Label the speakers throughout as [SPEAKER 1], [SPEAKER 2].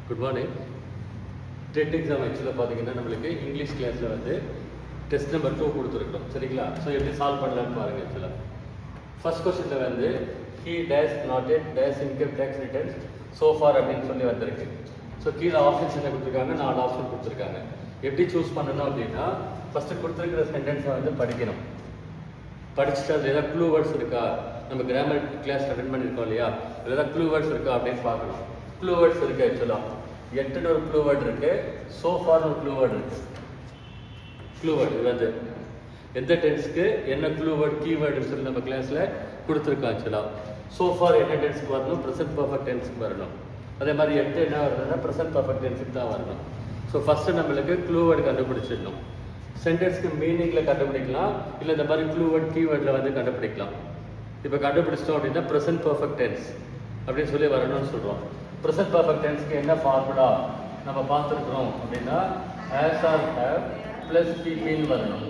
[SPEAKER 1] Good morning. TET exam ஆக்சுவலாக பார்த்தீங்கன்னா நம்மளுக்கு இங்கிலீஷ் கிளாஸில் வந்து டெஸ்ட் நம்பர் 2 கொடுத்துருக்கோம், சரிங்களா? ஸோ எப்படி சால்வ் பண்ணலான்னு பாருங்கள். ஆக்சுவலாக ஃபர்ஸ்ட் கொஸ்டினில் வந்து he dash noted dash income tax returns so far அப்படின்னு சொல்லி வந்திருக்கு. ஸோ கீழே ஆப்ஷன்ஸ் என்ன கொடுத்துருக்காங்க, 4 ஆப்ஷன் கொடுத்துருக்காங்க. எப்படி சூஸ் பண்ணணும் அப்படின்னா ஃபஸ்ட்டு கொடுத்துருக்கிற சென்டென்ஸை வந்து படிக்கணும். படிச்சுட்டு அதில் ஏதாவது க்ளூ வேர்ட்ஸ் இருக்கா, நம்ம கிராமர் கிளாஸ் அட்டென்ட் பண்ணியிருக்கோம் இல்லையா, அதில் ஏதாவது க்ளூ வேர்ட்ஸ் இருக்கா அப்படின்னு பார்க்கணும். க்ளூ வேர்ட்ஸ் இருக்குது ஆக்சுவலாக. எட்டுன்னு ஒரு க்ளூ வேர்ட் இருக்குது, சோஃபார்னு ஒரு க்ளூ வேர்ட் இருக்குது. க்ளூ வேர்டு இது வந்து எந்த டென்ஸ்க்கு என்ன க்ளூ வேர்ட் கீவேர்டுன்னு சொல்லி நம்ம கிளாஸில் கொடுத்துருக்கோம். ஆக்சுவலாக சோஃபார் என்ன டென்ஸ்க்கு வரணும், ப்ரெசன்ட் பர்ஃபெக்ட் டென்ஸ்க்கு வரணும். அதே மாதிரி 8 என்ன வருதுன்னா ப்ரெசன்ட் பர்ஃபெக்ட் டென்ஸுக்கு தான் வரணும். ஸோ ஃபஸ்ட்டு நம்மளுக்கு க்ளூ வேர்டு கண்டுபிடிச்சிடணும். சென்டென்ஸ்க்கு மீனிங்கில் கண்டுபிடிக்கலாம், இல்லை இந்த மாதிரி க்ளூ வேர்ட் கீவேர்டில் வந்து கண்டுபிடிக்கலாம். இப்போ கண்டுபிடிச்சிட்டோம் அப்படின்னா ப்ரெசன்ட் பர்ஃபெக்ட் டென்ஸ் அப்படின்னு சொல்லி வரணும்னு சொல்கிறோம். ப்ரெசன்ட் பர்ஃபெக்ட் டென்ஸ்க்கு என்ன ஃபார்முலா நம்ம பார்த்துருக்குறோம் அப்படின்னா ஆஸ் ஆர் ஹேவ் ப்ளஸ் பிபின்னு வரணும்.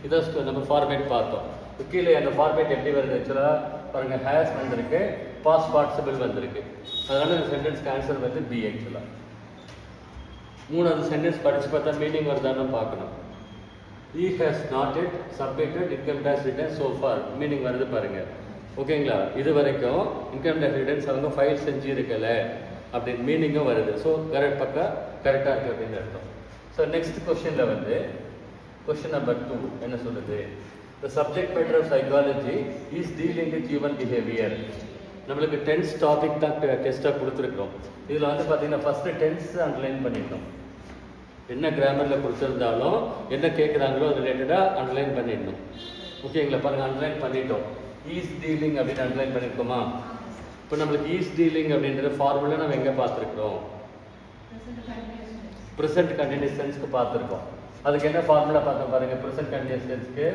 [SPEAKER 1] இதை நம்ம ஃபார்மேட் பார்த்தோம். கீழே அந்த ஃபார்மேட் எப்படி வருது ஆக்சுவலாக பாருங்கள், ஹேஸ் வந்திருக்கு, பாஸ்ட் பார்ட்டிசிபிள் வந்திருக்கு. அதனால இந்த சென்டென்ஸ்க்கு ஆன்சர் வந்து பி. ஆக்சுவலாக மூணாவது சென்டென்ஸ் படித்து பார்த்தா மீனிங் வருதான்னு பார்க்கணும். he has not yet submitted income tax returns so far meaning வருது பாருங்கள், ஓகேங்களா? இது வரைக்கும் இன்கம் டேக்ஸ் ரிட்டர்ன்ஸ் அவங்க ஃபைல் செஞ்சு இருக்கல அப்படின்னு மீனிங்கும் வருது. ஸோ பக்கா கரெக்டாக இருக்குது அப்படின்னு அர்த்தம். ஸோ நெக்ஸ்ட் கொஸ்டினில் வந்து கொஸ்டின் நம்பர் 2 என்ன சொல்லுது, the subject matter of psychology is dealing with human behavior. நம்மளுக்கு டென்ஸ் டாபிக் தான் டெஸ்ட்டாக கொடுத்துருக்குறோம். இதில் வந்து பார்த்தீங்கன்னா ஃபஸ்ட்டு டென்ஸ் அண்டர்லைன் பண்ணிடணும். என்ன கிராமரில் கொடுத்துருந்தாலும் என்ன கேட்குறாங்களோ அது ரிலேட்டடாக அண்டர்லைன் பண்ணிடணும், ஓகேங்களா? பாருங்கள், அண்டர்லைன் பண்ணிட்டோம். ஈஸ் டீலிங் அப்படின்னு அண்டர்லைன் பண்ணியிருக்கோமா? இப்போ நம்மளுக்கு ஈஸ் டீலிங் அப்படின்ற ஃபார்முலா நம்ம எங்கே பார்த்துருக்குறோம்? ப்ரெசன்ட் கண்டினியூஸ் டென்ஸ்க்கு பார்த்துருக்கோம். அதுக்கு என்ன ஃபார்முலா பார்த்தோம் பாருங்கள். ப்ரெசன்ட் கண்டினியூஸ் டென்ஸ்க்கு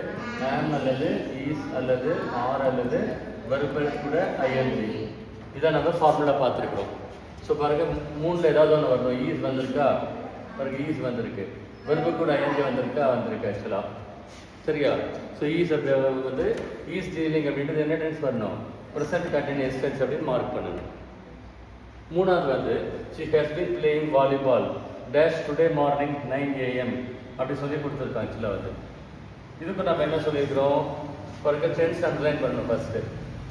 [SPEAKER 1] ஆம் அல்லது ஈஸ் அல்லது ஆர் அல்லது வெர்பல் கூட ஐஎன்ஜி, இதான் நம்ம ஃபார்முலா பார்த்துருக்குறோம். ஸோ பாருங்கள், 3ல் ஏதாவது ஒன்று வரணும். ஈஸ் வந்திருக்கா பாருங்க, ஈஸ் வந்திருக்கு, வெர்பு கூட ஐஎன்ஜி வந்திருக்கா வந்திருக்கு ஆக்சுவலாக, சரியா? ஸோ ஈஸ் வந்து ஈஸ் டீலிங் அப்படின்றது என்ன டென்ஸ் வரணும், ப்ரெசன்ட் கண்டினியூஸ் டென்ஸ் அப்படின்னு மார்க் பண்ணணும். மூணாவது வந்து she has been playing volleyball dash today morning 9 AM அப்படி சொல்லி கொடுத்துருக்கோம். ஆக்சுவலாக வந்து இதுக்கு நம்ம என்ன சொல்லியிருக்கிறோம் பாருங்க, டென்ஸ் அண்டர்லைன் பண்ணணும். ஃபர்ஸ்ட்டு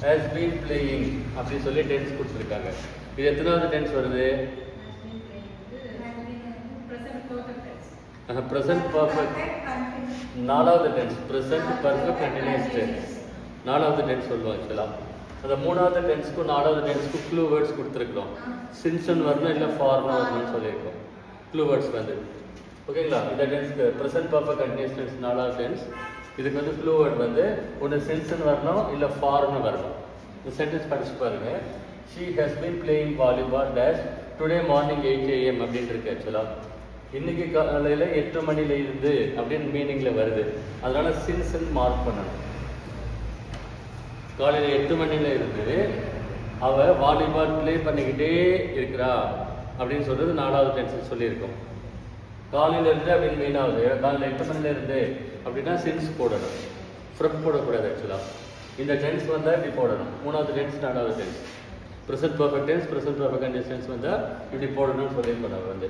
[SPEAKER 1] has been playing அப்படின்னு சொல்லி டென்ஸ் கொடுத்துருக்காங்க. இது எத்தனாவது டென்ஸ் வருது? ப்ரெசன்ட் பர்ஃபெக்ட் 4வது tense, present perfect continuous tense 4வது டென்ஸ் சொல்லுவோம். ஆக்சுவலாக அந்த 3வது டென்ஸ்க்கும் 4வது டென்ஸ்க்கும் க்ளூ வேர்ட்ஸ் கொடுத்துருக்குறோம். சின்சன் வரணும் இல்லை ஃபார்முலா வரணும்னு சொல்லியிருக்கோம். க்ளூ வேர்ட்ஸ் வந்து ஓகேங்களா? இந்த டென்ஸ்க்கு ப்ரெசன்ட் பர்ஃபெக்ட் கண்டினியூஸ் டென்ஸ் 4வது டென்ஸ். இதுக்கு வந்து க்ளூ வேர்ட் வந்து ஒன்று சின்சன் வரணும் இல்லை ஃபார்னு வரணும். இந்த சென்டென்ஸ் படிச்சு பாருங்கள். she has been playing volleyball dash today morning 8 AM அப்படின்ட்டு இருக்கு. ஆக்சுவலாக இன்னைக்கு காலையில் 8 மணில இருந்து அப்படின்னு மீனிங்கில் வருது. அதனால சின்சன் மார்க் பண்ணணும். காலையில் 8 மணில இருந்து அவள் வாலிபால் ப்ளே பண்ணிக்கிட்டே இருக்கிறா அப்படின்னு சொல்கிறது 4வது டென்ஸ் சொல்லியிருக்கோம். காலையிலேருந்து அப்படின்னு மெயின் ஆகுது. காலையில் 8 மணிலேருந்து அப்படின்னா சின்ஸ் போடணும், ஃப்ரம் போடக்கூடாது. ஆக்சுவலாக இந்த டென்ஸ் வந்தால் இப்படி போடணும். 3வது டென்ஸ் 4வது tense. Present perfect tense present perfect continuous tense வந்தால் இப்படி போடணும்னு சொல்லியிருக்கோம் வந்து.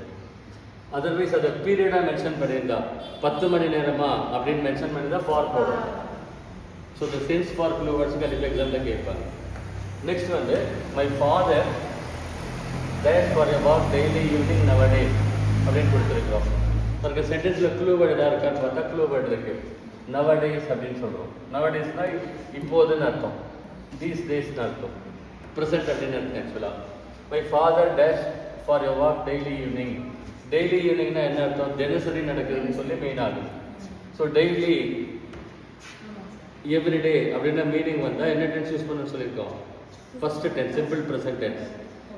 [SPEAKER 1] அதர்வைஸ் அதை பீரியடாக மென்ஷன் பண்ணியிருந்தா 10 மணி நேரமா அப்படின்னு மென்ஷன் பண்ணியிருந்தா ஃபார் போடணும். ஸோ இந்த சின்ஸ் ஃபார் க்ளூ வேர்ட்ஸ் கண்டிப்பாக எக்ஸாமில் கேட்பாங்க. நெக்ஸ்ட் வந்து my father dash for a walk daily evening nowadays அப்படின்னு கொடுத்துருக்குறோம். பாருங்க, சென்டென்ஸில் க்ளூ வேர்டு எதாவது இருக்கான்னு பார்த்தா க்ளூ வேர்டு இருக்குது. நவடேஸ் அப்படின்னு சொல்கிறோம். நவடேஸ்னால் இப்போதுன்னு அர்த்தம், தீஸ் டேஸ்னு அர்த்தம், ப்ரெசன்ட் அப்படின்னு அர்த்தம். ஆக்சுவலாக my father dash for a walk daily evening. Daily ஈவினிங்னா என்ன அர்த்தம்? தினசரி நடக்குதுன்னு சொல்லி மெயின் ஆகுது. ஸோ டெய்லி எவ்ரிடே அப்படின்னா மீனிங் வந்தால் என்ன டென்ஸ் யூஸ் பண்ண சொல்லியிருக்கோம்? First tense, simple present tense.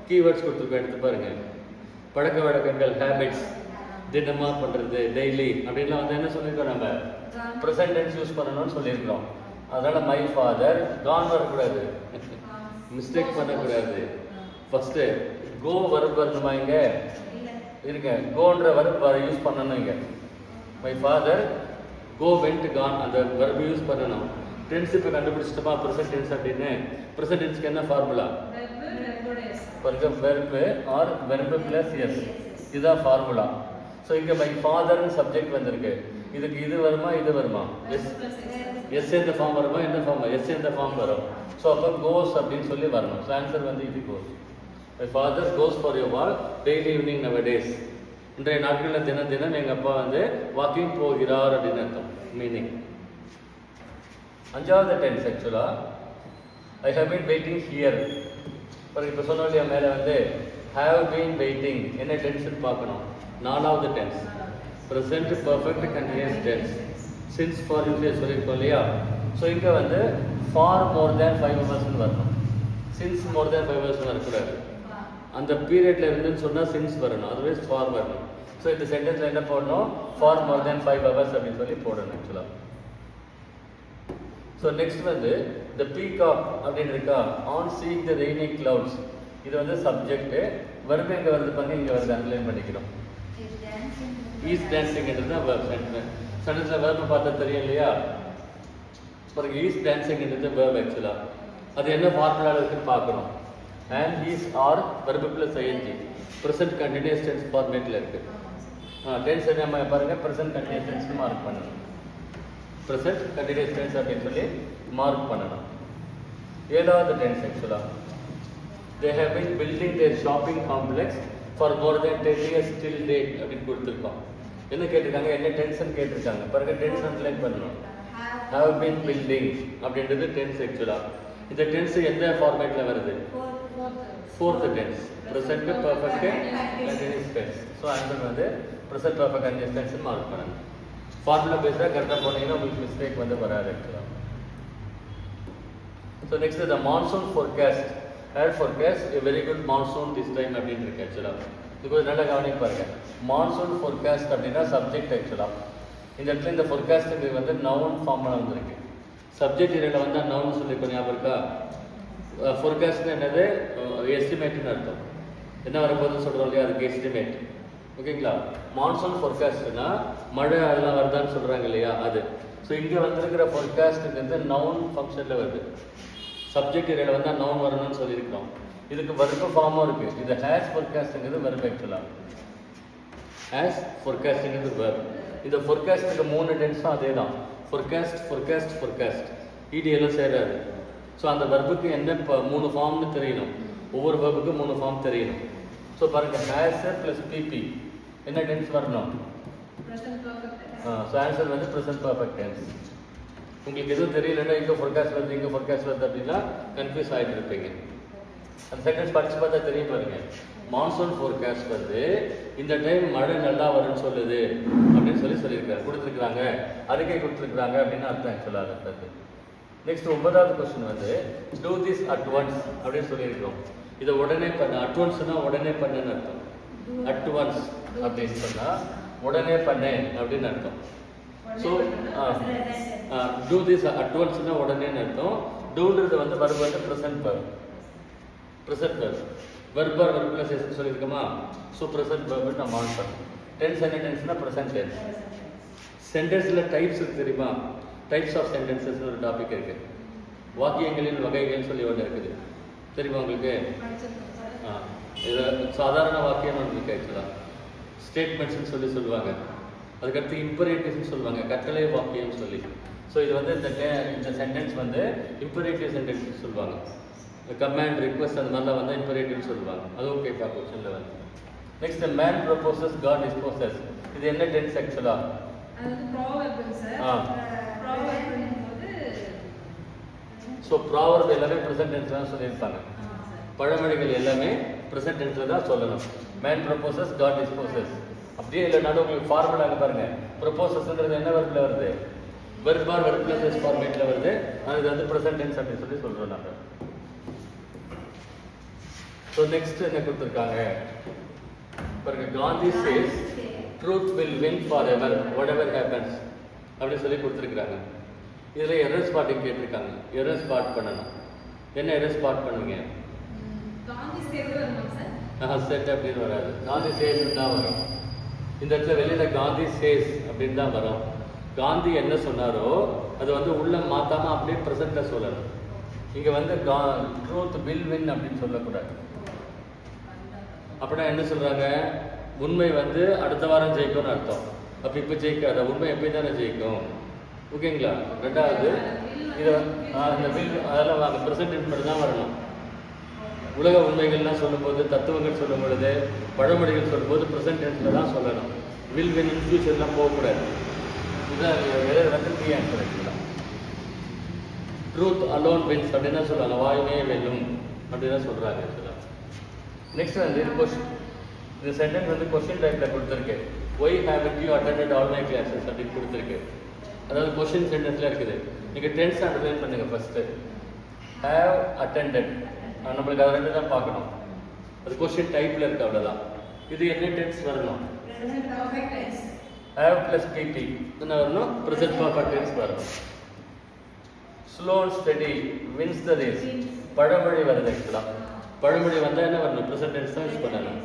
[SPEAKER 1] Keywords கொடுத்துருக்கோம், எடுத்து பாருங்கள். பழக்க வழக்கங்கள், ஹேபிட்ஸ், தினமாக பண்ணுறது, டெய்லி அப்படின்லாம் வந்து என்ன சொல்லியிருக்கோம்? நம்ம ப்ரெசன்ட் டென்ஸ் யூஸ் பண்ணணும்னு சொல்லியிருக்கிறோம். அதனால் மை ஃபாதர் கான் வரக்கூடாது, மிஸ்டேக் பண்ணக்கூடாது. ஃபஸ்ட்டு கோ வரப்பு வரணுமா? இங்கே இருங்க, கோன்ற வரப்பு யூஸ் பண்ணணும். இங்கே my father go went gone அந்த வரப்பு யூஸ் பண்ணணும். டென்ஸ் இப்போ கண்டுபிடிச்சிட்டோமா ப்ரெசன்ட் டென்ஸ் அப்படின்னு? ப்ரெசன்ட் டென்ஸ்க்கு என்ன ஃபார்முலா? பாருங்க verb or verb plus s, இதுதான் ஃபார்முலா. ஸோ இங்கே மை ஃபாதர்னு சப்ஜெக்ட் வந்திருக்கு. இதுக்கு இது வருமா இது வருமா? எஸ் எஸ் எந்த ஃபார்ம் வருமா எந்த ஃபார்ம்? எஸ் எந்த ஃபார்ம் வரும். ஸோ அப்போ கோஸ் அப்படின்னு சொல்லி வரணும். ஸோ ஆன்சர் வந்து இது goes. My father goes for your walk daily evening nowadays. இன்றைய நாட்களில் தினம் தினம் எங்கள் அப்பா வந்து வாக்கிங் போகிறார் அப்படின்னு அர்த்தம். மீனிங். அஞ்சாவது டென்ஸ் ஆக்சுவலாக I have been waiting here. இப்போ சொன்னோம் இல்லையா மேலே வந்து ஹாவ் பீன் வெயிட்டிங் என்ன டென்ஸ்ன்னு பார்க்கணும். நாலாவது tense present perfect continuous tense. Since for use சொல்லியிருக்கோம் இல்லையா. ஸோ இங்கே வந்து ஃபார் மோர் தேன் 5 ஹவர்ஸ்ன்னு வரணும். சின்ஸ் மோர் தேன் 5 ஹவர்ஸ் வரக்கூடாது. அந்த பீரியட்ல இருந்துன்னு சொன்னால் சின்ஸ் வரணும், அதர்வைஸ் ஃபார் வரணும். ஸோ இந்த சென்டென்ஸில் என்ன போடணும்? ஃபார் மோர் தேன் 5 ஹவர்ஸ் அப்படின்னு சொல்லி போடணும் ஆக்சுவலாக. ஸோ நெக்ஸ்ட் வந்து த பீகாக் அப்படின்னு இருக்கா. On seeing the rainy clouds, இது வந்து சப்ஜெக்ட். வெர்பு எங்கே வருது பாருங்க, இங்கே வருது, அண்டர்லைன் பண்ணிக்கிறோம். ஈஸ் டான்சிங்கிறது தான் வெர்ப். சென்டென்ஸில் வெர்பு பார்த்தா தெரியும் இல்லையா. பாருங்க ஈஸ் டான்சிங்கிறது வெர்ப் ஆக்சுவலாக. அது என்ன ஃபார்முலாவில் இருக்குன்னு பார்க்குறோம். And is are verb plus ING present continuous tense ஃபார்மேட்டில் இருக்குது. டென்ஸ் நம்ம பாருங்கள் ப்ரெசென்ட் கண்டினியூஸ் டென்ஸ்னு மார்க் பண்ணணும். ப்ரெசென்ட் கண்டினியூஸ் டென்ஸ் அப்படின்னு சொல்லி மார்க் பண்ணணும். ஏழாவது டென்ஸ் ஆக்சுவலாக they have been building their shopping complex for more than 10 years till date அப்படின்னு கொடுத்துருக்கோம். என்ன கேட்டிருக்காங்க, என்ன டென்ஸ்ன்னு கேட்டிருக்காங்க. பாருங்க டென்ஸ் அண்டர்லைன் பண்ணணும். have been building அப்படின்றது டென்ஸ் ஆக்சுவலாக. இந்த டென்ஸ் எந்த ஃபார்மேட்டில் வருது? Fourth tense present perfect continuous tense. So answer வந்து ப்ரெசென்ட் பர்ஃபெக்ட் கண்டினியூஸ் டென்ஸ்னு மார்க் பண்ணணும். ஃபார்முலா பேஸாக கரெக்டாக போனீங்கன்னா உங்களுக்கு மிஸ்டேக் வந்து வராது ஆக்சுவலாக. So next the monsoon forecast. Are forecast a very good monsoon this time அப்படின்னு இருக்கு ஆக்சுவலாக. இது கொஞ்சம் நல்லா கவனிக்க பாருங்க. மான்சூன் ஃபோர்காஸ்ட் அப்படின்னா சப்ஜெக்ட் ஆக்சுவலாக. இந்த இடத்துல இந்த ஃபோர்காஸ்ட்டுக்கு வந்து நவுன் ஃபார்மில் வந்துருக்கு. சப்ஜெக்ட் இடையில வந்து நவுன் சொல்லி இப்போ ஞாபகம் இருக்கா. ஃபோர்காஸ்ட்னு என்னது? எஸ்டிமேட்னு அர்த்தம். என்ன வரப்போகுதுன்னு சொல்கிறோம் இல்லையா, அதுக்கு எஸ்டிமேட். ஓகேங்களா. மான்சூன் ஃபோர்காஸ்ட்னா மழை அதெல்லாம் வருதான்னு சொல்கிறாங்க இல்லையா, அது. ஸோ இங்கே வந்துருக்கிற ஃபோர்காஸ்ட்டுங்கிறது நவுன் ஃபங்க்ஷனில் வருது. சப்ஜெக்ட் இடையில வந்தால் நவுன் வரணும்னு சொல்லியிருக்கிறோம். இதுக்கு வெர்பு ஃபார்மும் இருக்குது. இது ஹேஸ் ஃபோர்காஸ்ட்டுங்கிறது வெர்பு ஆக்சுவலாக. ஹேஸ் ஃபோர்காஸ்ட்டுங்கிறது வெர்ப். இந்த ஃபோர்காஸ்ட்டுக்கு 3 டென்ஸும் அதே தான். ஃபோர்காஸ்ட் ஃபோர்காஸ்ட் ஃபோர்காஸ்ட் இடி எல்லாம் சேராது. ஸோ அந்த வெர்புக்கு என்ன 3 ஃபார்ம்னு தெரியணும். ஒவ்வொரு வெர்புக்கும் 3 ஃபார்ம் தெரியணும். ஸோ பாருங்கள் ஹேஸ் ப்ளஸ் பிபி என்ன டென்ஸ் வரணும்? ஸோ ஆன்சர் வந்து ப்ரெசென்ட் பர்ஃபெக்ட் டென்ஸ். உங்களுக்கு எதுவும் தெரியலன்னா இங்கே ஃபோர்காஸ்ட் வருது இங்கே ஃபோர்காஸ்ட் வருது அப்படின்னா கன்ஃபியூஸ் ஆகிட்டு இருப்பீங்க. அந்த சென்டென்ஸ் படித்து பார்த்தா தெரியும் பாருங்க. மான்சூன் ஃபோர்காஸ்ட் வந்து இந்த டைம் மழை நல்லா வரும்னு சொல்லுது அப்படின்னு சொல்லியிருக்காரு, கொடுத்துருக்குறாங்க, அறிக்கை கொடுத்துருக்குறாங்க அப்படின்னு அர்த்தம் ஆக்சுவலாக இருக்கிறது. நெக்ஸ்ட் 9வது கொஸ்டின் வந்து டூ திஸ் அட் ஒன்ஸ் அப்படின்னு சொல்லியிருக்கிறோம். இதை உடனே பண்ண. அட்வான்ஸ்னா உடனே பண்ணுன்னு அர்த்தம். அட்வான்ஸ் அப்படின்னு சொன்னால் உடனே பண்ணு அப்படின்னு அர்த்தம். ஸோ டூ திஸ் அட்வான்ஸ்னா உடனேன்னு அர்த்தம். டூன்றது வந்து வெர்பு வந்து ப்ரெசென்ட் வெர்ப். ப்ரெசென்ட் வெர்ப் வெர்பர் வெர்புல சேர்த்து சொல்லியிருக்கோமா. ஸோ ப்ரெசென்ட் வெர்பு நம்ம மார்க் பண்ணணும். டென்ஸ் என்ன டென்ஸ்னா ப்ரெசென்ட் டென்ஸ். சென்டென்ஸில் டைப்ஸ் இருக்குது தெரியுமா. டைப்ஸ் ஆஃப் சென்டென்சஸ்னு ஒரு டாபிக் இருக்குது. வாக்கியங்களின் வகைகள்னு சொல்லி ஒன்று இருக்குது தெரியுமா உங்களுக்கு. இது சாதாரண வாக்கியம் ஒன்று இருக்குது ஆக்சுவலாக. ஸ்டேட்மெண்ட்ஸ்னு சொல்லுவாங்க. அதுக்கடுத்து இம்பரேட்டிவ்ஸ்னு சொல்லுவாங்க, கட்டளை வாக்கியம்னு சொல்லி. ஸோ இது வந்து இந்த சென்டென்ஸ் வந்து இம்பரேட்டிவ் சென்டென்ஸ்னு சொல்லுவாங்க. கமாண்ட் ரிக்வஸ்ட் அந்த மாதிரிலாம் வந்து இம்பரேட்டிவ்னு சொல்லுவாங்க. அதுவும் கேட்பா கொஸ்டினில் வந்து. Next man proposes God disposes. இது என்ன டென்ஸ் ஆக்சுவலாக? ஸோ ப்ராவர்ப் எல்லாமே ப்ரெசென்ட் டென்ஸ் தான் சொல்லியிருப்பாங்க. பழமொழிகள் எல்லாமே ப்ரெசென்ட் டென்ஸில் தான் சொல்லணும். Man proposes God disposes. அப்படியே இல்லைனாலும் உங்களுக்கு ஃபார்முலாங்க பாருங்க. ப்ரொபோசஸ்ன்றது என்ன வெர்பில் வருது? Verb or verb plus s ஃபார்மேட்டில் வருது. அது வந்து ப்ரெசென்ட் டென்ஸ் அப்படின்னு சொல்லி சொல்கிறோம் நாங்கள். ஸோ நெக்ஸ்ட் என்ன கொடுத்துருக்காங்க பாருங்க. Gandhi says truth will win forever whatever happens அப்படின்னு சொல்லி கொடுத்துருக்குறாங்க. இதில் எரர் ஸ்பாட்டிங் கேட்டிருக்காங்க. எரர் ஸ்பாட் பண்ணணும். என்ன எரர் ஸ்பாட் பண்ணுவீங்க? செட் அப்படின்னு வராது. காந்தி சேஸ்ன்னு தான் வரும். இந்த இடத்துல வெளியில் காந்தி சேஸ் அப்படின்னு தான் வரும். காந்தி என்ன சொன்னாரோ அது வந்து உள்ள மாற்றாமல் அப்படியே ப்ரெசென்ட்டில் சொல்லணும். இங்கே வந்து ட்ரூத் வில் வின் அப்படின்னு சொல்லக்கூடாது. அப்படின்னா என்ன சொல்கிறாங்க, உண்மை வந்து அடுத்த வாரம் ஜெயிக்கும்னு அர்த்தம். அப்போ இப்போ ஜெயிக்காத, உண்மை எப்போ தானே ஜெயிக்கும். ஓகேங்களா. ரெண்டாவது இதை இந்த வில் அதெல்லாம் வாங்க ப்ரெசன்ட் டென்ஸ் மட்டும் தான் வரணும். உலக உண்மைகள்லாம் சொல்லும்போது, தத்துவங்கள் சொல்லும் பொழுது, பழமொழிகள் சொல்லும்போது ப்ரெசன்ட் டென்ஸில் தான் சொல்லணும். வில் வின் ஃபியூச்சர்லாம் போகக்கூடாது. இதுதான் வந்து கீ ஆன்சர் ஆக்சுவலாக. ட்ரூத் அலோன் வின்ஸ் அப்படின்னு தான் சொல்லுவாங்க, வாயுமே வெல்லும் அப்படின்னு தான் சொல்கிறாங்க ஆக்சுவலாக. நெக்ஸ்ட் வந்து கொஸ்டின், இந்த சென்டென்ஸ் வந்து கொஸ்டின் டைப்பில் கொடுத்துருக்கு. Why haven't you attended all my classes அப்படின்னு கொடுத்துருக்கு. அதாவது கொஸ்டின் சென்டென்ஸில் இருக்குது. நீங்கள் டென்ஸ் அண்டர்லைன் பண்ணுங்கள் ஃபஸ்ட்டு. ஹேவ் அட்டெண்டட் நம்மளுக்கு அதை ரெண்டு தான் பார்க்கணும். அது கொஸ்டின் டைப்பில் இருக்குது, அவ்வளோதான். இது என்ன டென்ஸ் வரணும்? ஹேவ் ப்ளஸ் டிடி என்ன வரணும்? ப்ரெசன்ட் பர்ஃபெக்ட் டென்ஸ் வரணும். Slow and steady wins the race. பழமொழி வருது ஆக்சுவலாக. பழமொழி வந்தால் என்ன வரணும்? ப்ரெசன்ட் டென்ஸ் தான் யூஸ் பண்ணணும்.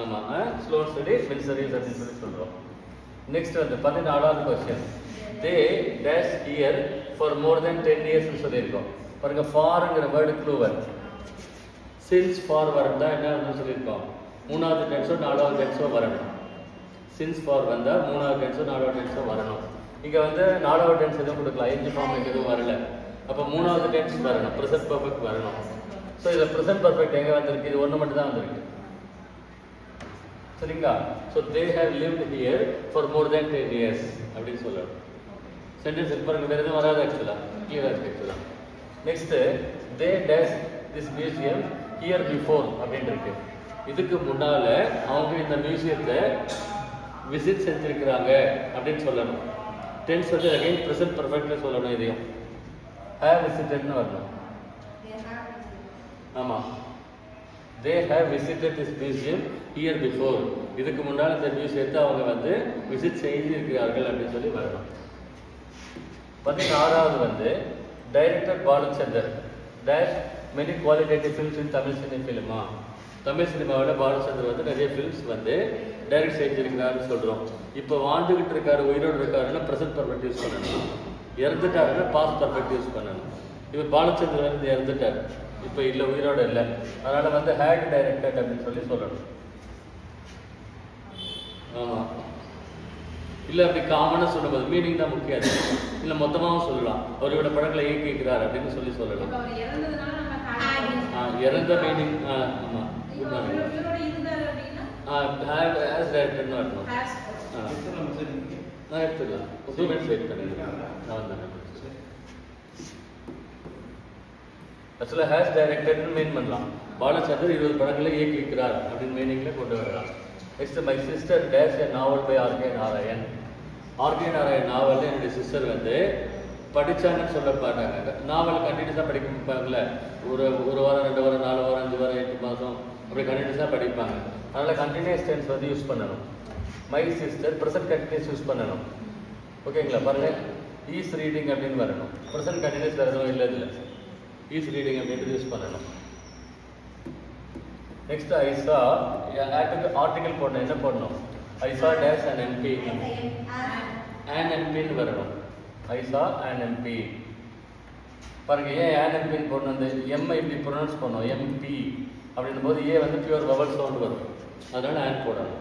[SPEAKER 1] ஆமாம், slow and steady wins the race அப்படின்னு சொல்லி சொல்கிறோம். நெக்ஸ்ட் வந்து 14வது question. They dash here for more than 10 இயர்ஸ்னு சொல்லியிருக்கோம். பாருங்க, ஃபார்ங்கிற வேர்டு க்ளூவர். சின்ஸ் ஃபார் வரதா என்ன வந்து சொல்லியிருக்கோம்? 3வது டென்ஸோ 4வது டென்ஸோ வரணும். சின்ஸ் ஃபார் வந்தால் 3வது டென்ஸோ 4வது டென்ஸோ வரணும். இங்கே வந்து 4வது டென்ஸ் எதுவும் கொடுக்கலாம், ஐந்து ஃபார்ம் எதுவும் வரல. அப்போ 3வது டென்ஸ் வரணும், ப்ரெசன்ட் பர்ஃபெக்ட் வரணும். ஸோ இதில் ப்ரெசன்ட் பர்ஃபெக்ட் எங்கே வந்திருக்கு? இது ஒன்று மட்டும் தான் வந்திருக்கு. சரிங்களா. So they have lived here for more than 10 years அப்படின்னு சொல்லணும். சென்டென்ஸ் பாருங்க, வேறு எதுவும் வராது ஆக்சுவலாக, கிளியராக இருக்குது ஆக்சுவலாக. Next they dash this museum here before அப்படின்னு இருக்கு. இதுக்கு முன்னால் அவங்க இந்த மியூசியத்தை விசிட் செஞ்சுருக்கிறாங்க அப்படின்னு சொல்லணும். டென்ஸ் வந்து அகைன் ப்ரெசன்ட் பர்ஃபெக்டில் சொல்லணும். இதையும் ஹேவ் விசிட்டட்னு வரணும். ஆமாம், they have visited this museum here before. இதுக்கு முன்னால் இந்த மியூசியத்தை அவங்க வந்து விசிட் செய்திருக்கிறார்கள் அப்படின்னு சொல்லி வரணும். 16வது வந்து director Balachander dash many qualitative films in Tamil cinema. Tamil சினிமாவில் பாலச்சந்தர் வந்து நிறைய ஃபில்ம்ஸ் வந்து டைரக்ட் செஞ்சிருக்கிறாருன்னு சொல்கிறோம். இப்போ வாழ்ந்துக்கிட்டு இருக்காரு, உயிரோடு இருக்காருன்னா ப்ரெசன்ட் பர்ஃபெக்ட் யூஸ் பண்ணணும். இறந்துட்டாருன்னா பாஸ்ட் பர்ஃபெக்ட் யூஸ் பண்ணணும். இவர் பாலச்சந்தர் வந்து இறந்துட்டார், இப்போ இல்லை, உயிரோடு இல்லை. அதனால் வந்து ஹேட் டைரக்டட் அப்படின்னு சொல்லி சொல்லணும். ஆமாம், இல்லை அப்படி காமனாக சொல்லும்போது மீனிங் தான் முக்கியம். இல்லை மொத்தமாகவும் சொல்லலாம், அவரோட படங்களை இயக்கிக்கிறார் அப்படின்னு சொல்லி சொல்லலாம். இறந்த மீனிங். ஆமாம், ஹேஸ் டைரக்டர்னு வரணும். நான் எடுத்துக்கலாம், 2 மினிட்ஸ் வெயிட் பண்ணிடுறேன். நான் வந்தேன். ஆக்சுவலாக ஹேஸ் டைரக்டர்னு மீன் பண்ணலாம். பாலச்சந்தர் 20 படங்களை இயக்கிக்கிறார் அப்படின்னு மீனிங்கில் கொண்டு வரலாம். Next my sister dash a novel by R K Narayan. R K Narayan novel என்னுடைய சிஸ்டர் வந்து படித்தாங்கன்னு சொல்ல மாட்டாங்க. நாவல் கண்டினியூஸாக படிப்பாங்கல்ல, ஒரு வாரம் 2 வாரம் 4 வாரம் 5 வாரம் 8 மாதம் அப்படி கண்டினியூஸாக படிப்பாங்க. அதனால் கண்டினியூஸ் டென்ஸ் வந்து யூஸ் பண்ணணும். My sister present continuous use பண்ணணும். ஓகேங்களா. பாருங்கள், ஈஸ் ரீடிங் அப்படின்னு வரணும். ப்ரெசன்ட் கண்டினியூஸ் வேறு எதுவும் இல்லை, இதில் ஈஸ் ரீடிங் அப்படின்ட்டு யூஸ் பண்ணணும். நெக்ஸ்ட் ஐசா ஆர்டிகல் போடணும். என்ன போடணும்? ஐசா டேஷ் அண்ட் எம்பி. ஆன் எம்பின்னு வரணும். ஐசா அண்ட் எம்பி. பாருங்க, ஏன் ஆன் எம்பின்னு போடணும்? அந்த எம்ஐ இப்படி ப்ரொனவுன்ஸ் பண்ணணும், எம்பி அப்படின்னும் போது ஏ வந்து பியூர் வவல் சவுண்ட் வரும். அதனால ஆன் போடணும்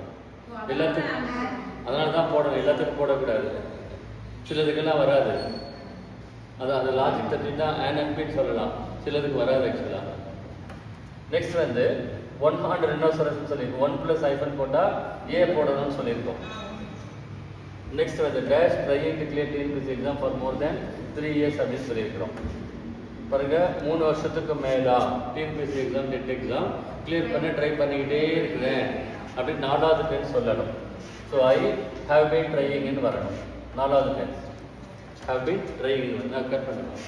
[SPEAKER 1] எல்லாத்துக்கும். அதனால தான் போடணும், எல்லாத்துக்கும் போடக்கூடாது. சிலதுக்கெல்லாம் வராது. அது லாஜிக் தட்டி தான் ஆன் எம்பின்னு சொல்லலாம், சிலதுக்கு வராது ஆக்சுவலாக. நெக்ஸ்ட் வந்து 100 ரினோசரஸ் சொல்லியிருக்கோம். 1 + ஐஃபன் போட்டால் ஏ போடணும்னு சொல்லியிருக்கோம். நெக்ஸ்ட் வந்து dash trying to clear TNPSC exam for more than 3 years அப்படின்னு சொல்லியிருக்கிறோம். பாருங்க, 3 வருஷத்துக்கு மேலே TNPSC exam, TET exam clear பண்ண ட்ரை பண்ணிக்கிட்டே இருக்கிறேன் அப்படின்னு 4வது டென்ஸ் சொல்லணும். ஸோ ஐ ஹாவ் பீன் ட்ரையிங்னு வரணும். 4வது டென்ஸ் ஹாவ் பீன் ட்ரையிங். நான் கட் பண்ணுவேன்.